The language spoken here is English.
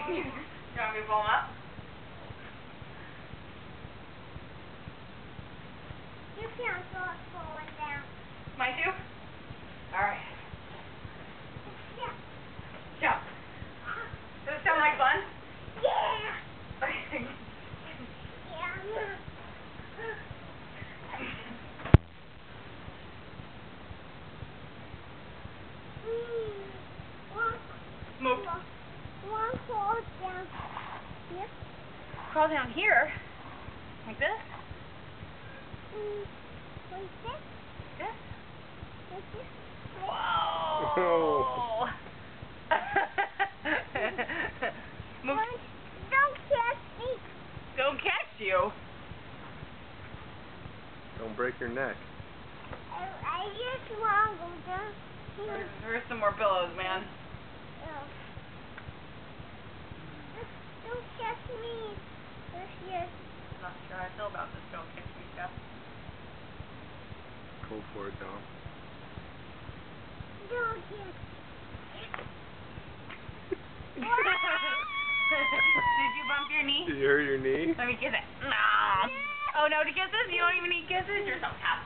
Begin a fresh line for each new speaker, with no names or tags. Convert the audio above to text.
You want me to pull him up?
You can't go falling down.
Mine too? Alright.
Yeah.
Jump. Does it sound like fun?
Yeah.
Okay.
Yeah.
Move.
One fall down here.
Crawl down here. Like this?
Like this?
This?
Like this?
Whoa! Move.
Don't catch me.
Don't catch you.
Don't break your neck.
I just want to go down here.
There's some more pillows, man.
Don't catch me. Here.
Not sure how I feel about this don't catch me stuff.
Go for it, Dom.
Don't catch me.
Did you bump your knee?
Did you hurt your knee?
Let me kiss it. No. Oh, no to kisses? You don't even need kisses? You're so tough.